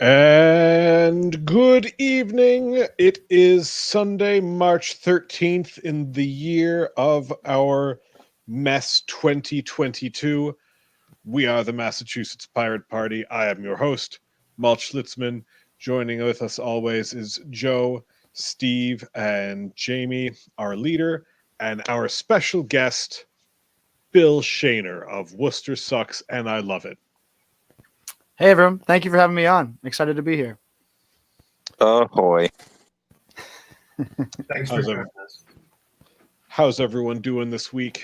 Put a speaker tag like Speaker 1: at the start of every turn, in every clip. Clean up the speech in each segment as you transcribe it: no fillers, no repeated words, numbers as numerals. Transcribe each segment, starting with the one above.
Speaker 1: And good evening. It is Sunday, March 13th in the year of our mess 2022. We are the Massachusetts Pirate Party. I am your host, Malch Schlitzman. Joining with us always is Joe, Steve, and Jamie, our leader, and our special guest, Bill Shaner of Worcester Sucks and I Love It.
Speaker 2: Hey everyone, thank you for having me on. Excited to be here.
Speaker 3: Ahoy.
Speaker 4: Thanks for joining us.
Speaker 1: How's everyone doing this week?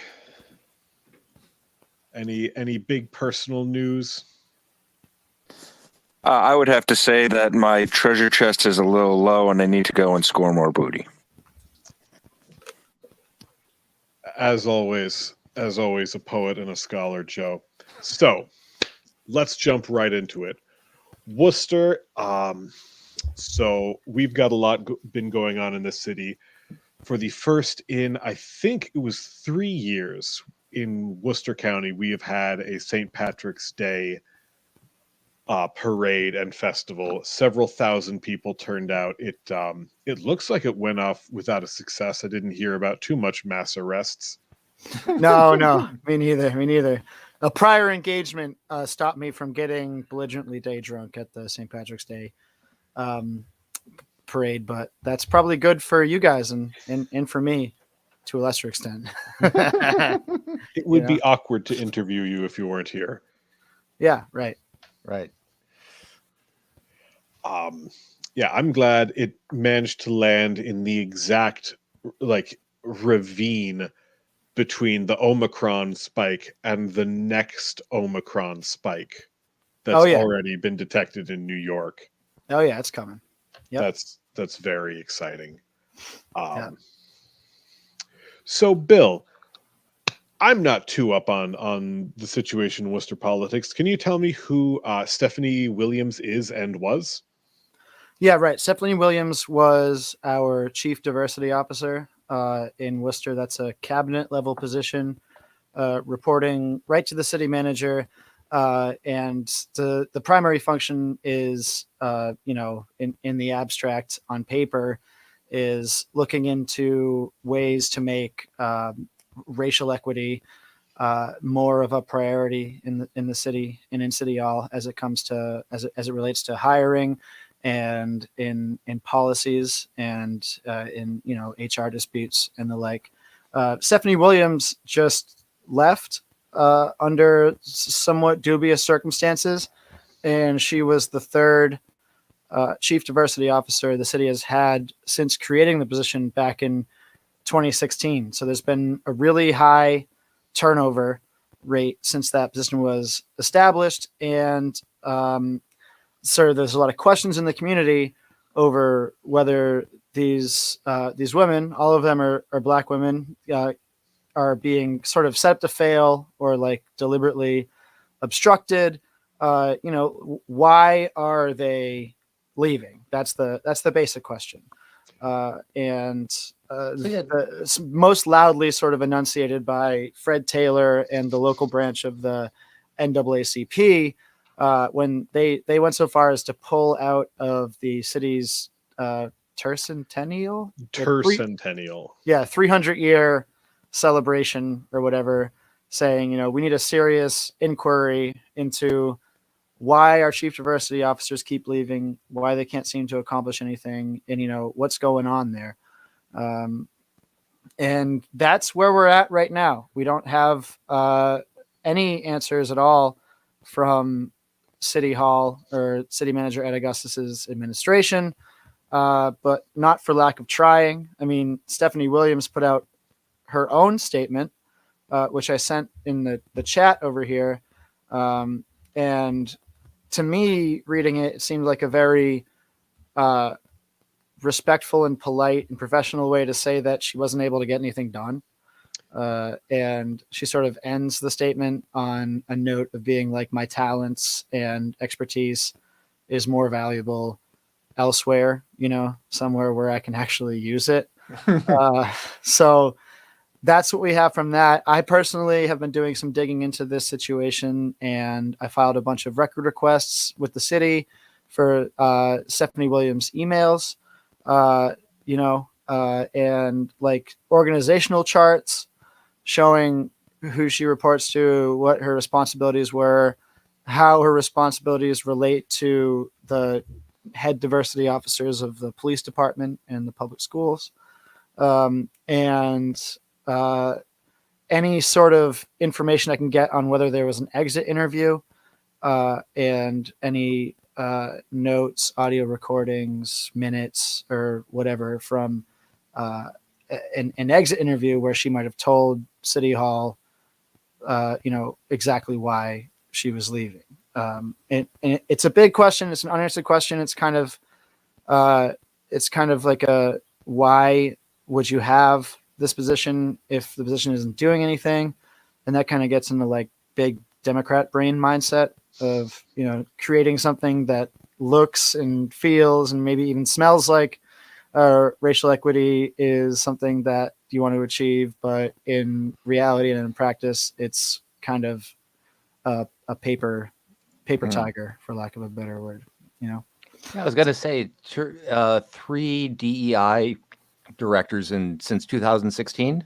Speaker 1: Any big personal news?
Speaker 3: I would have to say that my treasure chest is a little low and I need to go and score more booty.
Speaker 1: As always, a poet and a scholar, Joe. So, let's jump right into it. Worcester, so we've got a lot been going on in this city. For the first in, I think it was 3 years in Worcester County, we have had a St. Patrick's Day parade and festival. Several thousand people turned out. It looks like it went off without a success. I didn't hear about too much mass arrests.
Speaker 2: No, me neither. A prior engagement stopped me from getting belligerently day drunk at the St. Patrick's Day parade, but that's probably good for you guys and for me to a lesser extent.
Speaker 1: It would be awkward to interview you if you weren't here.
Speaker 2: Yeah, right.
Speaker 1: Yeah, I'm glad it managed to land in the exact ravine between the Omicron spike and the next Omicron spike that's already been detected in New York.
Speaker 2: Oh yeah, it's coming. Yep.
Speaker 1: That's very exciting. So Bill, I'm not too up on the situation in Worcester politics. Can you tell me who Stephanie Williams is and was?
Speaker 2: Yeah, right. Stephanie Williams was our chief diversity officer in Worcester. That's a cabinet level position, reporting right to the city manager. And the primary function is, in the abstract on paper, is looking into ways to make racial equity more of a priority in the city and in City Hall as it comes to as it relates to hiring and in policies and in HR disputes and the like. Stephanie Williams just left under somewhat dubious circumstances, and she was the third chief diversity officer the city has had since creating the position back in 2016. So there's been a really high turnover rate since that position was established, and so there's a lot of questions in the community over whether these women, all of them are Black women, are being sort of set up to fail or like deliberately obstructed. Why are they leaving? That's the basic question. Most loudly sort of enunciated by Fred Taylor and the local branch of the NAACP, when they went so far as to pull out of the city's tercentennial 300-year celebration or whatever, saying we need a serious inquiry into why our chief diversity officers keep leaving, why they can't seem to accomplish anything, and what's going on there. And that's where we're at right now. We don't have any answers at all from City Hall or City Manager Ed Augustus's administration, but not for lack of trying. I mean, Stephanie Williams put out her own statement, which I sent in the chat over here. And to me, reading it, it seemed like a very respectful and polite and professional way to say that she wasn't able to get anything done. And she sort of ends the statement on a note of being like, my talents and expertise is more valuable elsewhere, somewhere where I can actually use it. So that's what we have from that. I personally have been doing some digging into this situation, and I filed a bunch of record requests with the city for Stephanie Williams' emails, and like organizational charts showing who she reports to, what her responsibilities were, how her responsibilities relate to the head diversity officers of the police department and the public schools, and any sort of information I can get on whether there was an exit interview, and any notes, audio recordings, minutes, or whatever from an exit interview where she might have told City Hall, exactly why she was leaving. And it's a big question. It's an unanswered question. It's kind of like a, why would you have this position if the position isn't doing anything? And that kind of gets into like big Democrat brain mindset of, creating something that looks and feels and maybe even smells like racial equity is something that you want to achieve, but in reality and in practice, it's kind of a paper tiger, for lack of a better word.
Speaker 4: Yeah, I was going to say 3 DEI directors since 2016.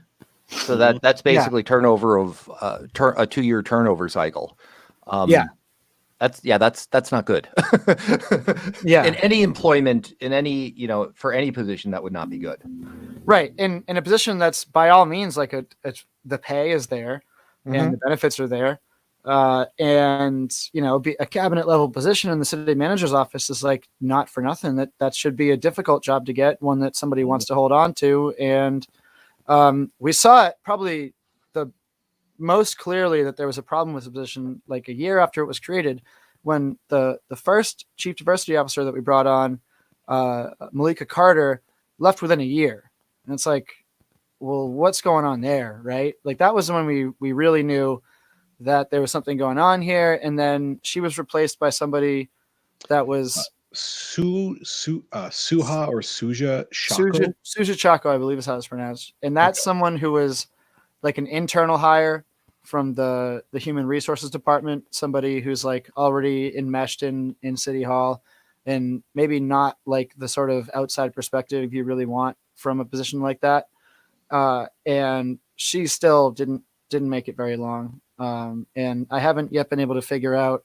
Speaker 4: So that's basically turnover of a 2-year turnover cycle. That's not good. In any employment, in any, for any position, that would not be good.
Speaker 2: Right. In a position that's by all means like the pay is there and the benefits are there. And be a cabinet level position in the city manager's office is like not for nothing. That should be a difficult job to get, one that somebody wants to hold on to. And we saw it probably the most clearly that there was a problem with the position like a year after it was created, when the first chief diversity officer that we brought on, Malika Carter, left within a year. And it's like, well, what's going on there, right? Like that was when we really knew that there was something going on here. And then she was replaced by somebody that was
Speaker 1: Suha or Suja Shako.
Speaker 2: Suja Chako, I believe is how it's pronounced. And that's someone who was like an internal hire from the human resources department, somebody who's like already enmeshed in City Hall, and maybe not like the sort of outside perspective you really want from a position like that. And she still didn't make it very long. And I haven't yet been able to figure out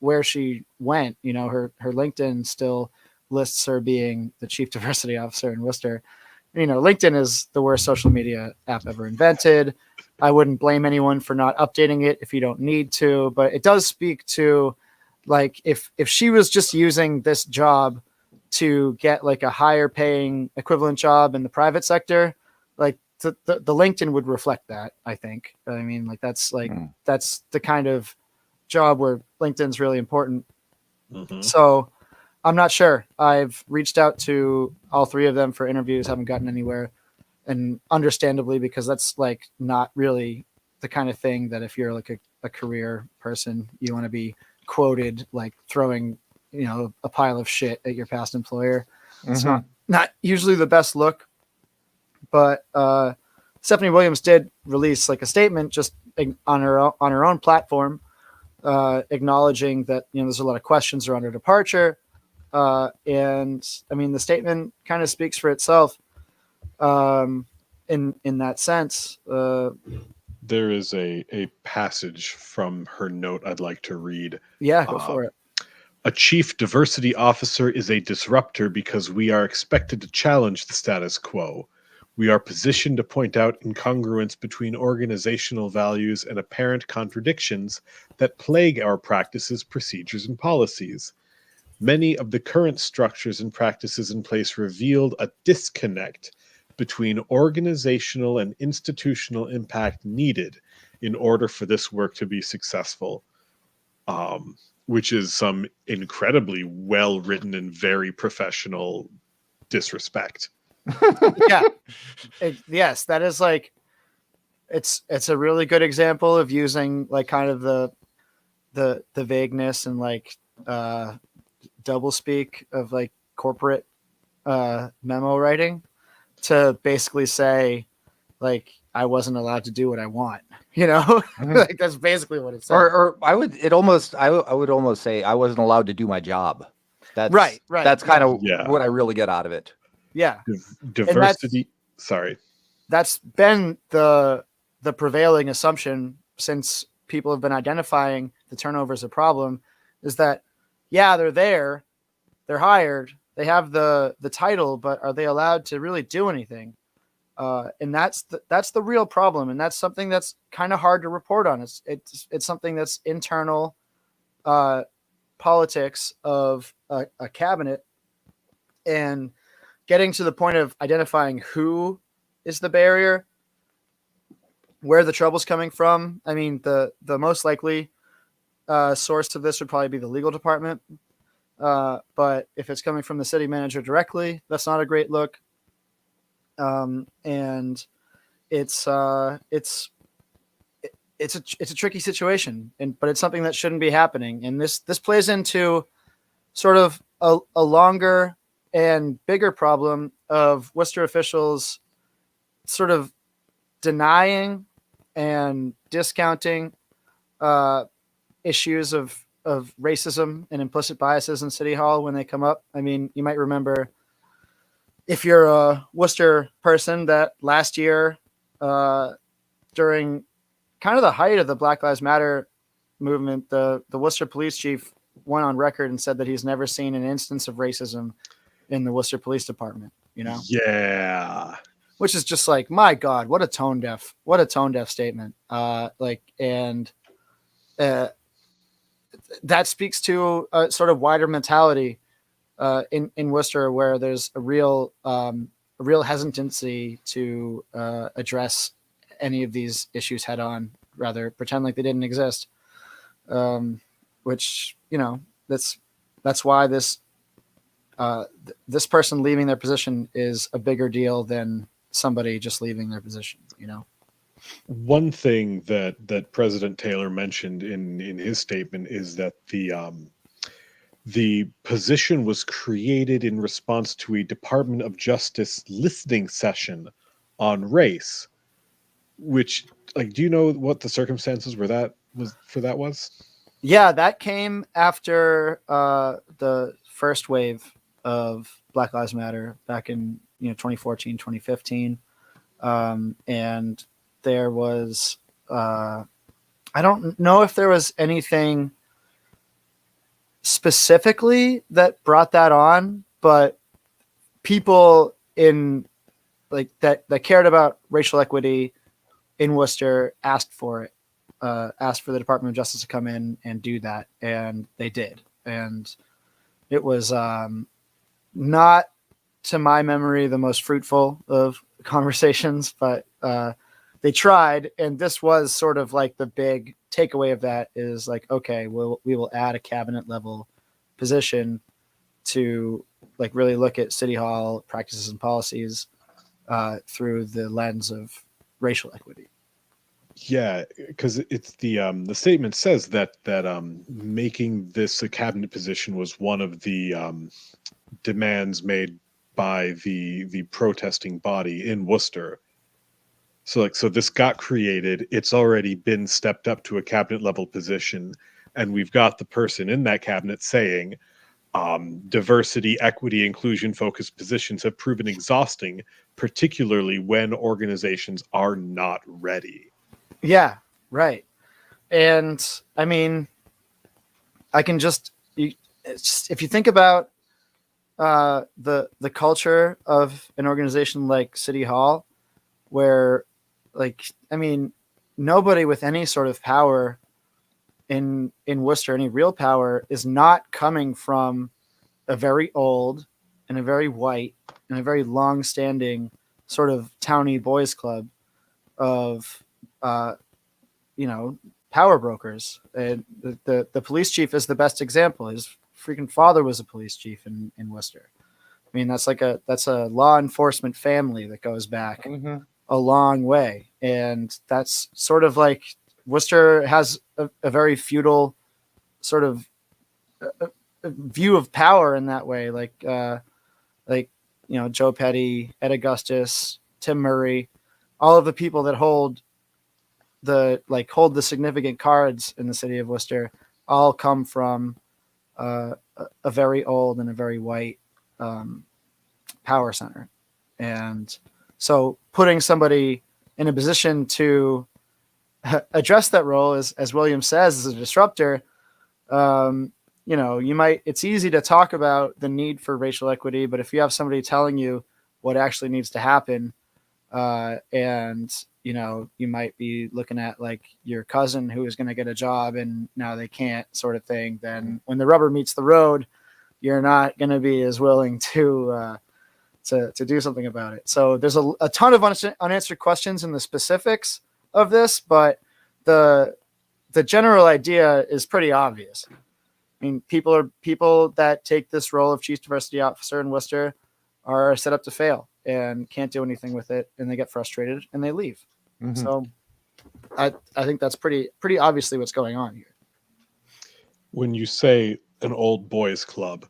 Speaker 2: where she went. Her LinkedIn still lists her being the chief diversity officer in Worcester. LinkedIn is the worst social media app ever invented. I wouldn't blame anyone for not updating it if you don't need to, but it does speak to like, if she was just using this job to get like a higher paying equivalent job in the private sector, like the LinkedIn would reflect that, I think. I mean, like that's the kind of job where LinkedIn's really important. So I'm not sure. I've reached out to all 3 of them for interviews, haven't gotten anywhere. And understandably, because that's like not really the kind of thing that if you're like a career person, you want to be quoted like throwing, a pile of shit at your past employer. It's not usually the best look. But Stephanie Williams did release like a statement just on her own platform, acknowledging that there's a lot of questions around her departure. And I mean, the statement kind of speaks for itself. In that sense,
Speaker 1: there is a passage from her note I'd like to read.
Speaker 2: Yeah, go for it.
Speaker 1: A chief diversity officer is a disruptor because we are expected to challenge the status quo. We are positioned to point out incongruence between organizational values and apparent contradictions that plague our practices, procedures, and policies. Many of the current structures and practices in place revealed a disconnect between organizational and institutional impact needed in order for this work to be successful, which is some incredibly well-written and very professional disrespect.
Speaker 2: Yeah. Yes, that is like, it's a really good example of using like kind of the vagueness and like double speak of like corporate memo writing to basically say like, I wasn't allowed to do what I want. Like that's basically what it said.
Speaker 4: Or I would almost say I wasn't allowed to do my job.
Speaker 2: Right.
Speaker 4: That's kind of
Speaker 1: Yeah.
Speaker 4: what I really get out of it.
Speaker 2: Yeah.
Speaker 1: Diversity. Sorry.
Speaker 2: That's been the prevailing assumption since people have been identifying the turnover as a problem, is that, yeah, they're hired, they have the title, but are they allowed to really do anything? And that's the real problem, and that's something that's kind of hard to report on. It's something that's internal politics of a cabinet, and getting to the point of identifying who is the barrier, where the trouble's coming from. I mean, the most likely source of this would probably be the legal department. But if it's coming from the city manager directly, that's not a great look. And it's a tricky situation, but it's something that shouldn't be happening. And this plays into sort of a longer and bigger problem of Worcester officials sort of denying and discounting issues of racism and implicit biases in City Hall when they come up. I mean, you might remember, if you're a Worcester person, that last year, during kind of the height of the Black Lives Matter movement, the Worcester police chief went on record and said that he's never seen an instance of racism in the Worcester Police Department,
Speaker 1: Yeah.
Speaker 2: which is just like, my God, what a tone deaf statement. That speaks to a sort of wider mentality in Worcester, where there's a real hesitancy to address any of these issues head on, rather pretend like they didn't exist. Which, that's why this person leaving their position is a bigger deal than somebody just leaving their position.
Speaker 1: One thing that President Taylor mentioned in his statement is that the position was created in response to a Department of Justice listening session on race, which, like, do you know what the circumstances was?
Speaker 2: Yeah, that came after the first wave of Black Lives Matter back in 2014, 2015. And there was I don't know if there was anything specifically that brought that on, but people in that cared about racial equity in Worcester asked for it, asked for the Department of Justice to come in and do that, and they did. And it was not, to my memory, the most fruitful of conversations, but they tried. And this was sort of like the big takeaway of that, is like, okay, we will add a cabinet level position to like really look at City Hall practices and policies through the lens of racial equity.
Speaker 1: Yeah, because it's the statement says that making this a cabinet position was one of the demands made by the protesting body in Worcester. So this got created. It's already been stepped up to a cabinet level position, and we've got the person in that cabinet saying, diversity, equity, inclusion focused positions have proven exhausting, particularly when organizations are not ready.
Speaker 2: Yeah, right. And I mean, I can if you think about the culture of an organization like City Hall, where, like, I mean, nobody with any sort of power in Worcester, any real power, is not coming from a very old and a very white and a very long-standing sort of towny boys club of power brokers. And the police chief is the best example. His freaking father was a police chief in Worcester. I mean, that's a law enforcement family that goes back a long way. And that's sort of like, Worcester has a very feudal sort of view of power in that way. Like Joe Petty, Ed Augustus, Tim Murray, all of the people that hold the significant cards in the city of Worcester all come from a very old and a very white power center. And so putting somebody in a position to address that role, as William says, as a disruptor, it's easy to talk about the need for racial equity, but if you have somebody telling you what actually needs to happen, and you might be looking at like your cousin who is going to get a job and now they can't, sort of thing, then when the rubber meets the road, you're not going to be as willing to do something about it. So there's a ton of unanswered questions in the specifics of this, but the general idea is pretty obvious. I mean, people that take this role of chief diversity officer in Worcester are set up to fail and can't do anything with it, and they get frustrated and they leave. Mm-hmm. So I think that's pretty obviously what's going on here.
Speaker 1: When you say an old boys club,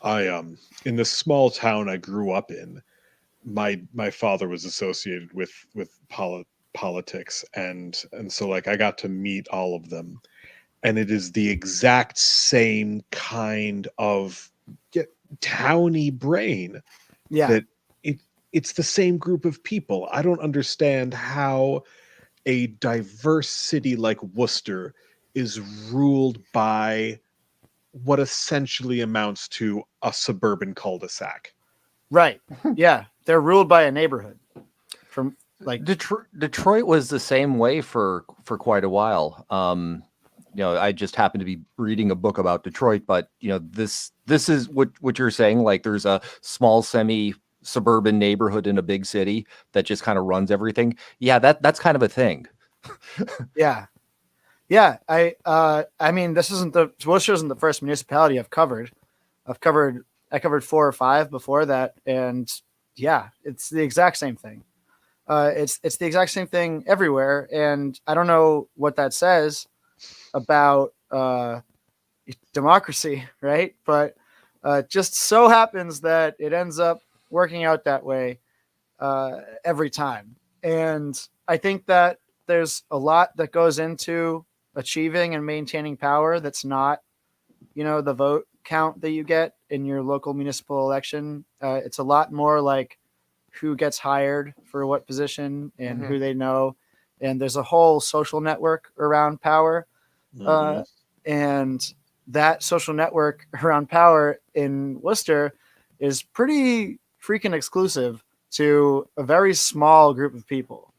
Speaker 1: I in this small town I grew up in, my father was associated with politics, and so like I got to meet all of them, and it is the exact same kind of towny brain.
Speaker 2: Yeah,
Speaker 1: that it's the same group of people. I don't understand how a diverse city like Worcester is ruled by what essentially amounts to a suburban cul-de-sac.
Speaker 2: Right. Yeah. They're ruled by a neighborhood. From like
Speaker 4: Detroit was the same way for quite a while. I just happened to be reading a book about Detroit, but this is what you're saying. Like there's a small semi-suburban neighborhood in a big city that just kind of runs everything. Yeah, that's kind of a thing.
Speaker 2: Yeah. I mean, Worcester isn't the first municipality I've covered. I covered 4 or 5 before that, and yeah, it's the exact same thing. It's the exact same thing everywhere, and I don't know what that says about democracy, right? But just so happens that it ends up working out that way every time. And I think that there's a lot that goes into achieving and maintaining power that's not, the vote count that you get in your local municipal election. It's a lot more like who gets hired for what position and who they know. And there's a whole social network around power. And that social network around power in Worcester is pretty freaking exclusive to a very small group of people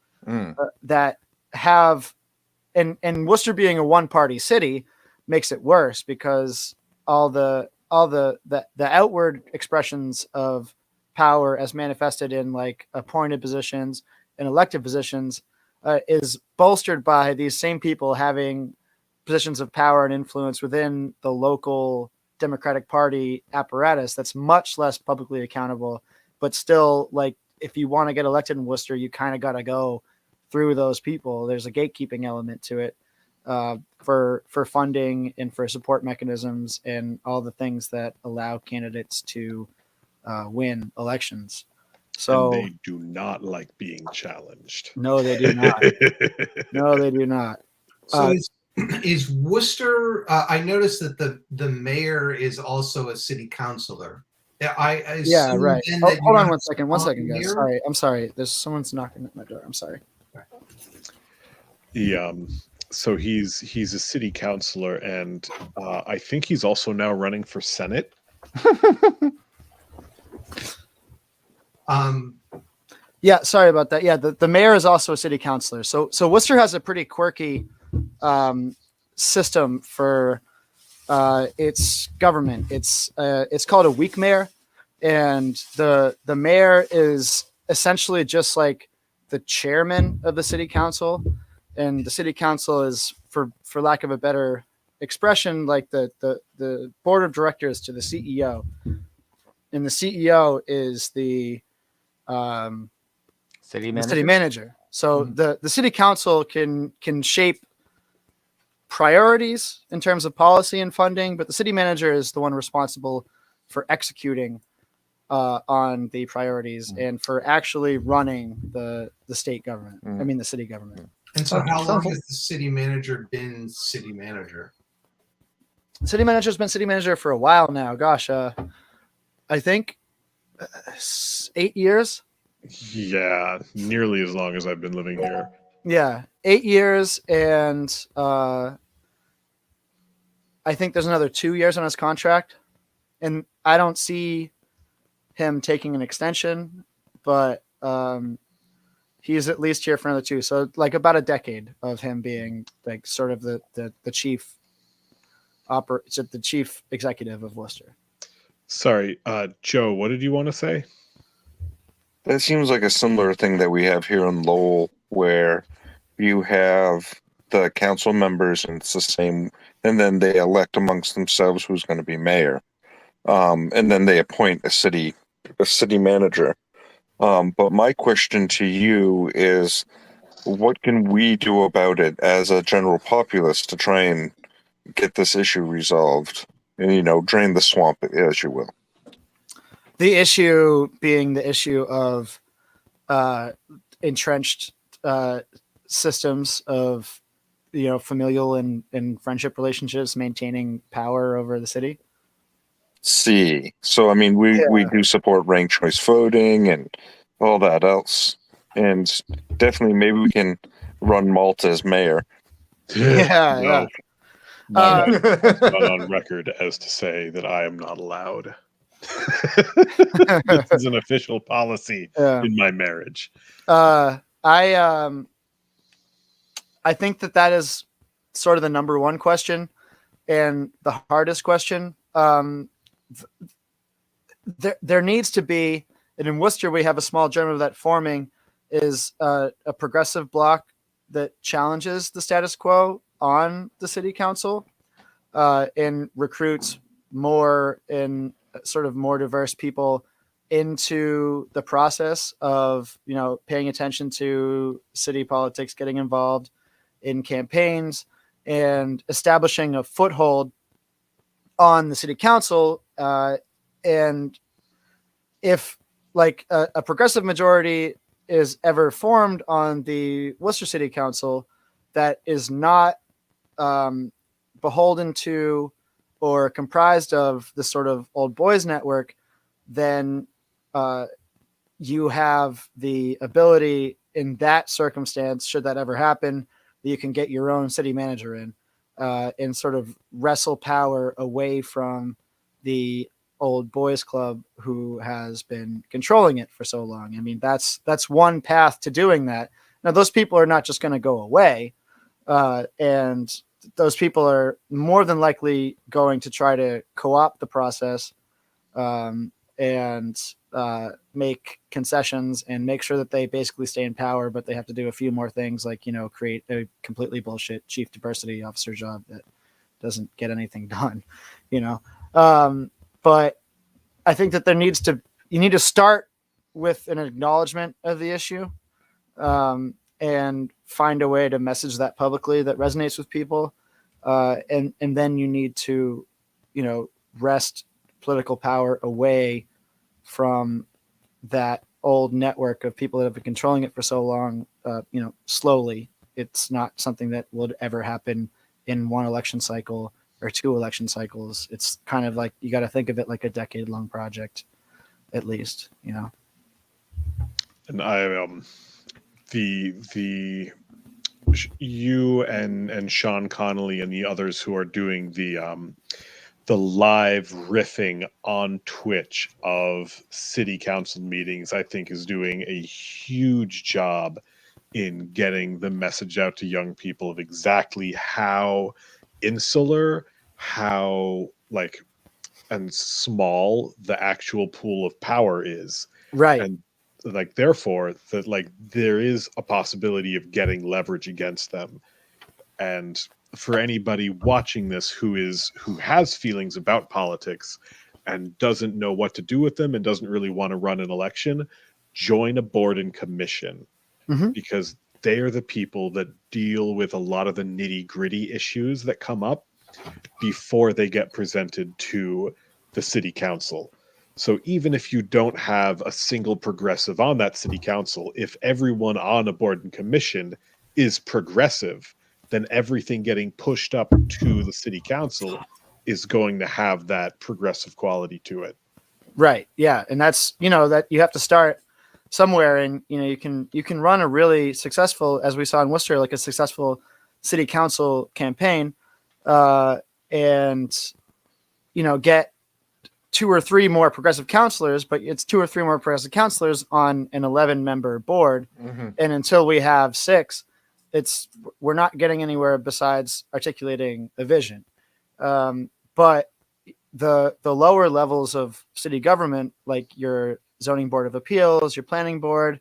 Speaker 2: that have, and Worcester being a one-party city makes it worse because all the outward expressions of power as manifested in like appointed positions and elected positions is bolstered by these same people having positions of power and influence within the local Democratic Party apparatus that's much less publicly accountable, but still, like, if you want to get elected in Worcester, you kind of got to go through those people. There's a gatekeeping element to it for funding and for support mechanisms and all the things that allow candidates to win elections. So
Speaker 1: and they do not like being challenged.
Speaker 2: No, they do not. No, they do not.
Speaker 5: So is Worcester? I noticed that the mayor is also a city councilor. I
Speaker 2: yeah, right. Hold on 1 second. 1 second, guys.
Speaker 5: Mayor?
Speaker 2: Sorry, I'm sorry. There's someone's knocking at my door. I'm sorry.
Speaker 1: So he's a city councilor, and I think he's also now running for Senate.
Speaker 2: Yeah, sorry about that. Yeah, the mayor is also a city councilor. So Worcester has a pretty quirky system for its government. It's called a weak mayor, and the mayor is essentially just like the chairman of the city council, and the city council is, for lack of a better expression, like the board of directors to the CEO, and the CEO is the city manager. So the city council can shape priorities in terms of policy and funding, but the city manager is the one responsible for executing on the priorities and for actually running the state government. I mean, the city government.
Speaker 5: And so, how long
Speaker 4: sounds
Speaker 5: has the city manager been city manager?
Speaker 2: City manager's been city manager for a while now. Gosh, I think 8 years.
Speaker 1: Yeah, nearly as long as I've been living here.
Speaker 2: Yeah, 8 years, and I think there's another 2 years on his contract, and I don't see him taking an extension, but he's at least here for another 2. So like about a decade of him being like sort of the chief the chief executive of Worcester.
Speaker 1: Sorry, Joe, what did you want to say?
Speaker 3: That seems like a similar thing that we have here in Lowell, where you have the council members and it's the same, and then they elect amongst themselves who's going to be mayor, and then they appoint a city manager. But my question to you is, what can we do about it as a general populace to try and get this issue resolved and, drain the swamp, as you will?
Speaker 2: The issue being the issue of entrenched systems of familial and friendship relationships maintaining power over the city.
Speaker 3: See, so I mean, we do support ranked choice voting and all that else, and definitely maybe we can run Malta as mayor.
Speaker 2: Yeah,
Speaker 1: No.
Speaker 2: yeah.
Speaker 1: My wife has gone on record as to say that I am not allowed. This is an official policy in my marriage.
Speaker 2: I think that is sort of the number one question and the hardest question. There needs to be, and in Worcester we have a small germ of that forming, is a progressive bloc that challenges the status quo on the city council and recruits more and sort of more diverse people into the process of paying attention to city politics, getting involved in campaigns, and establishing a foothold on the city council. And if like a progressive majority is ever formed on the Worcester City Council that is not beholden to or comprised of this sort of old boys network, then you have the ability in that circumstance, should that ever happen, that you can get your own city manager in and sort of wrestle power away from the old boys club who has been controlling it for so long. I mean, that's one path to doing that. Now, those people are not just going to go away, and those people are more than likely going to try to co-opt the process and make concessions and make sure that they basically stay in power, but they have to do a few more things like, create a completely bullshit chief diversity officer job that doesn't get anything done, but I think that you need to start with an acknowledgement of the issue and find a way to message that publicly that resonates with people. And then you need to, wrest political power away from that old network of people that have been controlling it for so long, slowly. It's not something that would ever happen in one election cycle or 2 election cycles. It's kind of like, you got to think of it like a decade-long project, at least,
Speaker 1: And I you and Sean Connolly and the others who are doing the live riffing on Twitch of city council meetings, I think is doing a huge job in getting the message out to young people of exactly how insular, how and small the actual pool of power is.
Speaker 2: right.
Speaker 1: And therefore that there is a possibility of getting leverage against them. And for anybody watching this who has feelings about politics and doesn't know what to do with them and doesn't really want to run an election, join a board and commission, because they are the people that deal with a lot of the nitty-gritty issues that come up before they get presented to the city council. So even if you don't have a single progressive on that city council, if everyone on a board and commission is progressive, then everything getting pushed up to the city council is going to have that progressive quality to it.
Speaker 2: Right. Yeah. And that's, that you have to start somewhere, and, you can run a really successful, as we saw in Worcester, like a successful city council campaign, and, get 2 or 3 more progressive counselors, but it's 2 or 3 more progressive counselors on an 11-member board.
Speaker 4: Mm-hmm.
Speaker 2: And until we have 6, we're not getting anywhere besides articulating a vision. But the lower levels of city government, like your zoning board of appeals, your planning board,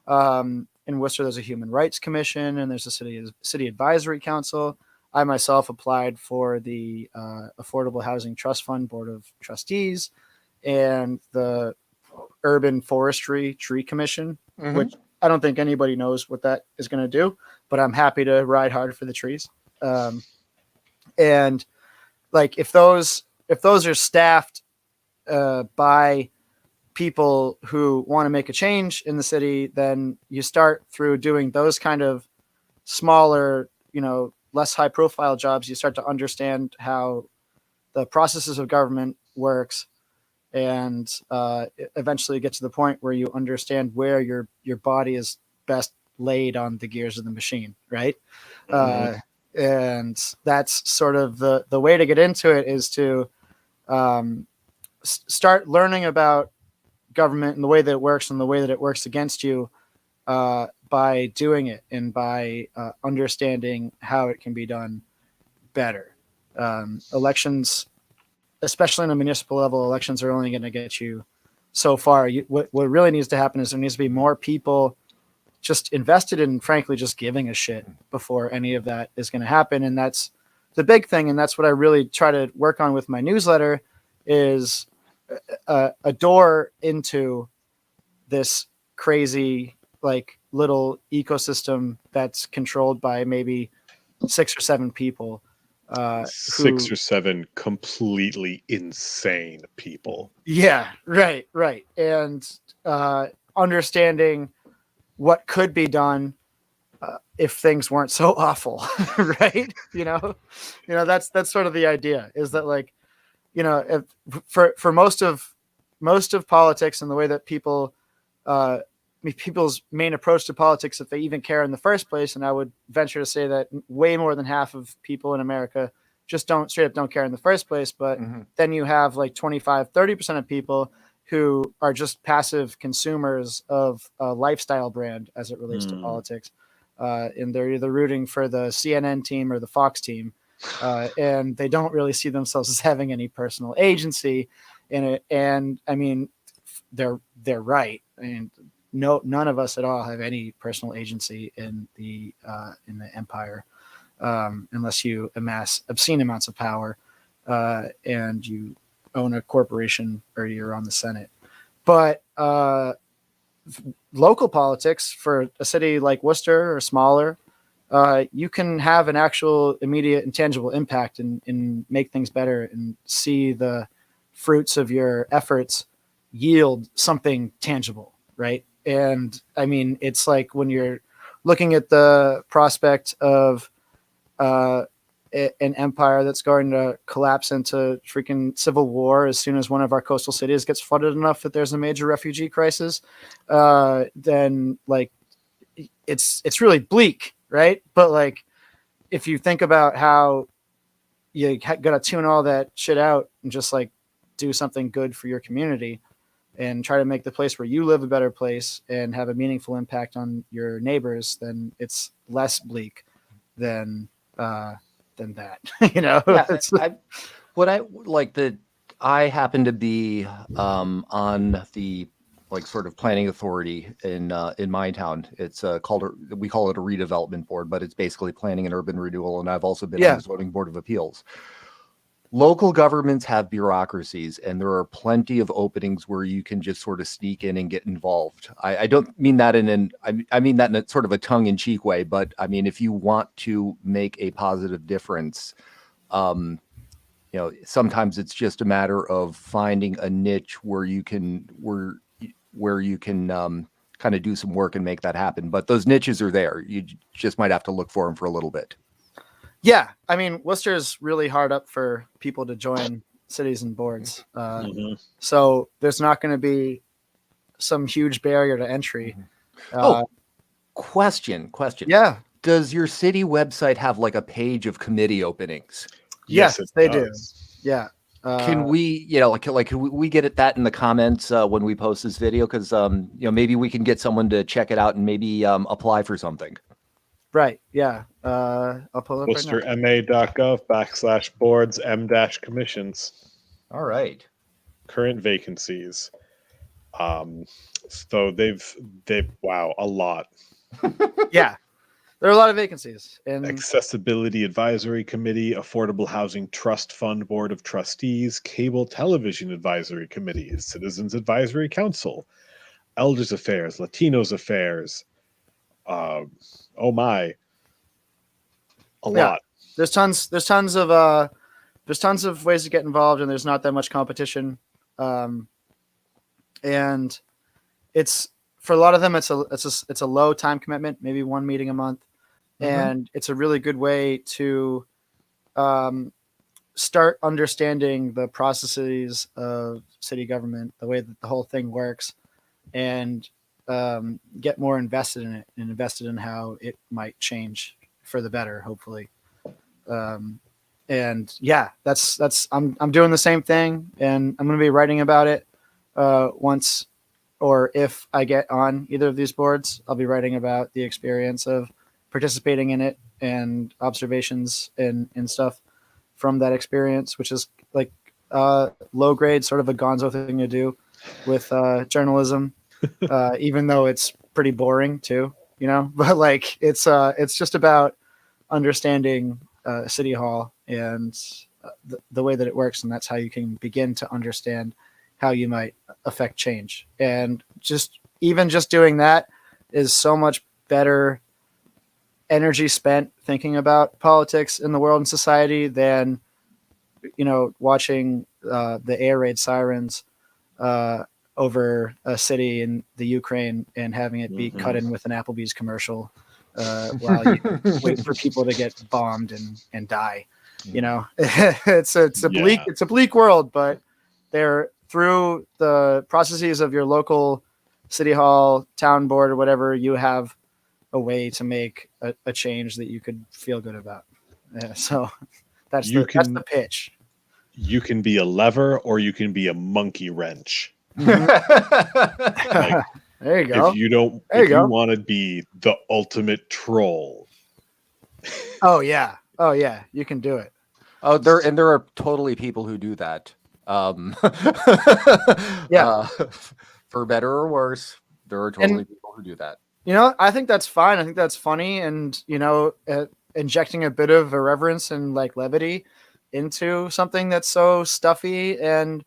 Speaker 2: in Worcester, there's a human rights commission, and there's a city advisory council. I myself applied for the Affordable Housing Trust Fund Board of Trustees and the Urban Forestry Tree Commission,
Speaker 4: Mm-hmm.
Speaker 2: which I don't think anybody knows what that is going to do, but I'm happy to ride hard for the trees. And like, if those are staffed by people who want to make a change in the city, then you start through doing those kind of smaller, less high profile jobs. You start to understand how the processes of government works, and eventually get to the point where you understand where your body is best laid on the gears of the machine. Right.
Speaker 1: Mhm.
Speaker 2: And that's sort of the way to get into it, is to start learning about government and the way that it works and the way that it works against you, by doing it and by understanding how it can be done better. Elections, especially on a municipal level, elections are only going to get you so far. What really needs to happen is there needs to be more people just invested in, frankly, just giving a shit before any of that is going to happen. And that's the big thing. And that's what I really try to work on with my newsletter, is a door into this crazy, like, little ecosystem that's controlled by maybe 6 or 7 people.
Speaker 1: 6 or 7 completely insane people.
Speaker 2: Yeah, right. And understanding what could be done if things weren't so awful, right? That's sort of the idea, is that, like, if, for most of politics and the way that people's main approach to politics, if they even care in the first place, and I would venture to say that way more than half of people in America just straight up don't care in the first place. But then you have like 25-30% of people who are just passive consumers of a lifestyle brand as it relates to politics. And they're either rooting for the CNN team or the Fox team. And they don't really see themselves as having any personal agency in it. And I mean, they're right. I mean, none of us at all have any personal agency in the empire, unless you amass obscene amounts of power, and you own a corporation or you're on the Senate. But local politics for a city like Worcester or smaller, you can have an actual immediate and tangible impact and make things better and see the fruits of your efforts yield something tangible, right? And I mean, it's like when you're looking at the prospect of an empire that's going to collapse into freaking civil war as soon as one of our coastal cities gets flooded enough that there's a major refugee crisis, then like it's really bleak, right? But like, if you think about how you got to tune all that shit out and just like do something good for your community and try to make the place where you live a better place and have a meaningful impact on your neighbors, then it's less bleak than that.
Speaker 4: Yeah, I happen to be on the like sort of planning authority in my town. It's we call it a redevelopment board, but it's basically planning and urban renewal. And I've also been on the zoning board of appeals. Local governments have bureaucracies, and there are plenty of openings where you can just sort of sneak in and get involved. I don't mean that I mean that in a sort of a tongue-in-cheek way, but I mean, if you want to make a positive difference, sometimes it's just a matter of finding a niche where you can kind of do some work and make that happen. But those niches are there. You just might have to look for them for a little bit.
Speaker 2: Yeah, I mean, Worcester is really hard up for people to join cities and boards. So there's not going to be some huge barrier to entry.
Speaker 4: Question.
Speaker 2: Yeah.
Speaker 4: Does your city website have like a page of committee openings?
Speaker 2: Yes, they
Speaker 1: does.
Speaker 2: do. Yeah.
Speaker 4: Can we, can we get at that in the comments when we post this video? Because maybe we can get someone to check it out and maybe apply for something.
Speaker 2: Right. Yeah. I'll pull it up right now.
Speaker 1: WorcesterMA.gov/boards M-commissions.
Speaker 4: All right.
Speaker 1: Current vacancies. So they've wow, a lot.
Speaker 2: Yeah. There are a lot of vacancies. And
Speaker 1: Accessibility Advisory Committee, Affordable Housing Trust Fund Board of Trustees, Cable Television Advisory Committee, Citizens Advisory Council, Elders Affairs, Latinos Affairs. Oh my, a lot.
Speaker 2: There's tons of ways to get involved, and there's not that much competition. And it's for a lot of them, it's a low time commitment, maybe one meeting a month, and it's a really good way to start understanding the processes of city government, the way that the whole thing works, and get more invested in it and invested in how it might change for the better, hopefully. And yeah, that's I'm doing the same thing, and I'm going to be writing about it once, or if I get on either of these boards, I'll be writing about the experience of participating in it and observations and stuff from that experience, which is like low grade, sort of a gonzo thing to do with journalism, even though it's pretty boring too, but like it's just about understanding City Hall and the way that it works. And that's how you can begin to understand how you might affect change. And just doing that is so much better energy spent thinking about politics in the world and society than, watching the air raid sirens over a city in the Ukraine and having it be cut in with an Applebee's commercial while you wait for people to get bombed and die. It's a bleak world, but they're through the processes of your local city hall, town board, or whatever, you have a way to make a change that you could feel good about. Yeah, so that's the pitch.
Speaker 1: You can be a lever or you can be a monkey wrench.
Speaker 2: There you go.
Speaker 1: If you want to be the ultimate troll.
Speaker 2: Oh yeah, you can do it.
Speaker 4: Oh, there are totally people who do that. For better or worse, there are totally people who do that.
Speaker 2: I think that's fine. I think that's funny, and injecting a bit of irreverence and like levity into something that's so stuffy and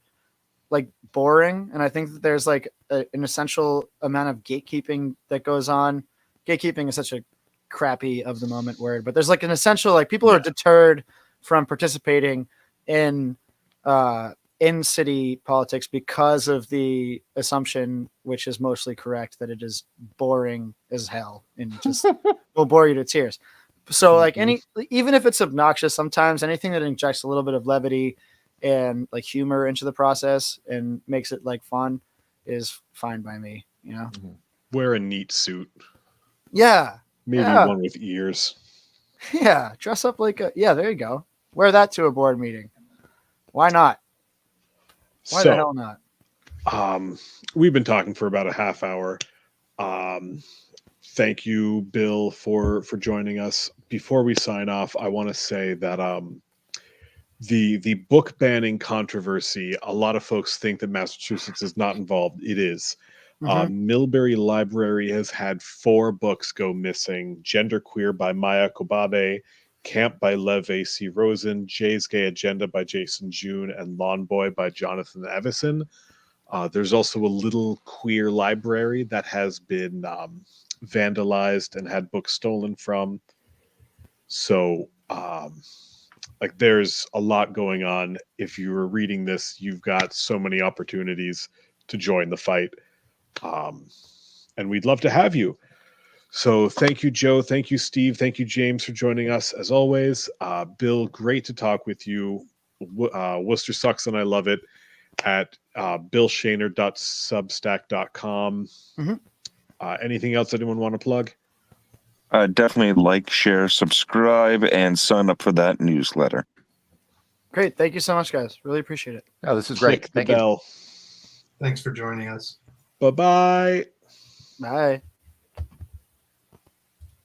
Speaker 2: like boring. And I think that there's like an essential amount of gatekeeping that goes on. Gatekeeping is such a crappy of the moment word, but there's like an essential, like people are deterred from participating in city politics because of the assumption, which is mostly correct, that it is boring as hell and just will bore you to tears. So like even if it's obnoxious, sometimes anything that injects a little bit of levity and like humor into the process and makes it like fun is fine by me,
Speaker 1: Wear a neat suit.
Speaker 2: Yeah.
Speaker 1: Maybe one with ears.
Speaker 2: Yeah. Dress up like there you go. Wear that to a board meeting. Why not? Why the hell not?
Speaker 1: We've been talking for about a half hour. Thank you, Bill, for joining us. Before we sign off, I want to say that the book banning controversy, a lot of folks think that Massachusetts is not involved. It is. Millbury Library has had 4 books go missing: Genderqueer by Maya Kobabe, Camp by Lev A.C. Rosen, Jay's Gay Agenda by Jason June, and Lawn Boy by Jonathan Evison. There's also a little queer library that has been vandalized and had books stolen from. So like there's a lot going on. If you were reading this, you've got so many opportunities to join the fight. And we'd love to have you. So thank you, Joe. Thank you, Steve. Thank you, James, for joining us as always. Bill, great to talk with you. Worcester sucks and I love it at billshaner.substack.com. Anything else anyone want to plug?
Speaker 3: Definitely like, share, subscribe, and sign up for that newsletter.
Speaker 2: Great. Thank you so much, guys. Really appreciate it.
Speaker 4: Oh, this is
Speaker 1: Click
Speaker 4: great.
Speaker 1: the
Speaker 4: Thank you.
Speaker 1: bell.
Speaker 5: Thanks for joining us.
Speaker 1: Bye-bye.
Speaker 2: Bye.